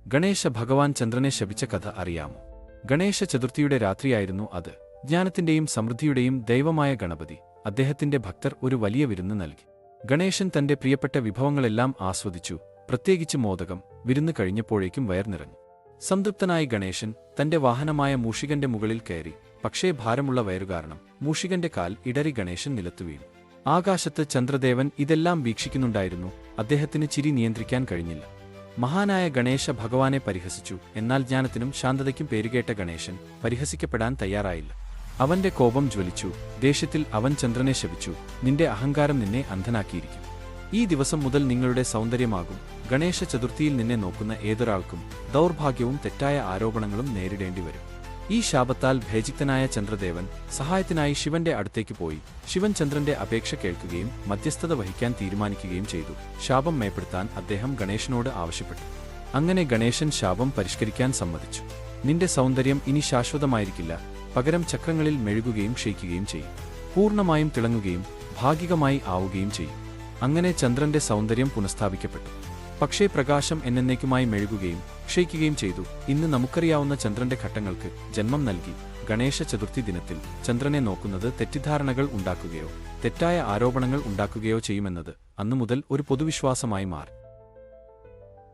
ഗണേശ ഭഗവാൻ ചന്ദ്രനെ ശപിച്ച കഥ അറിയാമോ? ഗണേശ ചതുർത്ഥിയുടെ രാത്രിയായിരുന്നു അത്. ജ്ഞാനത്തിന്റെയും സമൃദ്ധിയുടെയും ദൈവമായ ഗണപതി അദ്ദേഹത്തിന്റെ ഭക്തർ ഒരു വലിയ വിരുന്ന് നൽകി. ഗണേശൻ തന്റെ പ്രിയപ്പെട്ട വിഭവങ്ങളെല്ലാം ആസ്വദിച്ചു. പ്രത്യേകിച്ച് മോദകം. വിരുന്ന് കഴിഞ്ഞപ്പോഴേക്കും വയർ നിറഞ്ഞു. സംതൃപ്തനായി ഗണേശൻ തന്റെ വാഹനമായ മൂഷികന്റെ മുകളിൽ കയറി. പക്ഷേ ഭാരമുള്ള വയറുകാരണം മൂഷികന്റെ കാൽ ഇടറി ഗണേശൻ നിലത്തു വീണു. ആകാശത്ത് ചന്ദ്രദേവൻ ഇതെല്ലാം വീക്ഷിക്കുന്നുണ്ടായിരുന്നു. അദ്ദേഹത്തിന് ചിരി നിയന്ത്രിക്കാൻ കഴിഞ്ഞില്ല. മഹാനായ ഗണേശ ഭഗവാനെ പരിഹസിച്ചു. എന്നാൽ ജ്ഞാനത്തിനും ശാന്തതയ്ക്കും പേരുകേട്ട ഗണേശൻ പരിഹസിക്കപ്പെടാൻ തയ്യാറായില്ല. അവന്റെ കോപം ജ്വലിച്ചു. ദേഷ്യത്തിൽ അവൻ ചന്ദ്രനെ ശപിച്ചു, നിന്റെ അഹങ്കാരം നിന്നെ അന്ധനാക്കിയിരിക്കും. ഈ ദിവസം മുതൽ നിങ്ങളുടെ സൗന്ദര്യമാകും. ഗണേശ ചതുർത്ഥിയിൽ നിന്നെ നോക്കുന്ന ഏതൊരാൾക്കും ദൗർഭാഗ്യവും തെറ്റായ ആരോപണങ്ങളും നേരിടേണ്ടി വരും. ഈ ശാപത്താൽ ഭയചിത്തനായ ചന്ദ്രദേവൻ സഹായത്തിനായി ശിവന്റെ അടുത്തേക്ക് പോയി. ശിവൻ ചന്ദ്രന്റെ അപേക്ഷ കേൾക്കുകയും മധ്യസ്ഥത വഹിക്കാൻ തീരുമാനിക്കുകയും ചെയ്തു. ശാപം മേപ്പെടുത്താൻ അദ്ദേഹം ഗണേശനോട് ആവശ്യപ്പെട്ടു. അങ്ങനെ ഗണേശൻ ശാപം പരിഷ്കരിക്കാൻ സമ്മതിച്ചു. നിന്റെ സൗന്ദര്യം ഇനി ശാശ്വതമായിരിക്കില്ല, പകരം ചക്രങ്ങളിൽ മെഴുകുകയും ക്ഷയിക്കുകയും ചെയ്യും. പൂർണ്ണമായും തിളങ്ങുകയും ഭാഗികമായി ആവുകയും ചെയ്യും. അങ്ങനെ ചന്ദ്രന്റെ സൗന്ദര്യം പുനഃസ്ഥാപിക്കപ്പെട്ടു. പക്ഷേ പ്രകാശം എന്നേക്കുമായി മെഴുകുകയും ക്ഷയിക്കുകയും ചെയ്തു. ഇന്ന് നമുക്കറിയാവുന്ന ചന്ദ്രന്റെ ഘട്ടങ്ങൾക്ക് ജന്മം നൽകി. ഗണേശ ചതുർത്ഥി ദിനത്തിൽ ചന്ദ്രനെ നോക്കുന്നത് തെറ്റിദ്ധാരണകൾ ഉണ്ടാക്കുകയോ തെറ്റായ ആരോപണങ്ങൾ ഉണ്ടാക്കുകയോ ചെയ്യുമെന്നത് അന്നുമുതൽ ഒരു പൊതുവിശ്വാസമായി മാറി.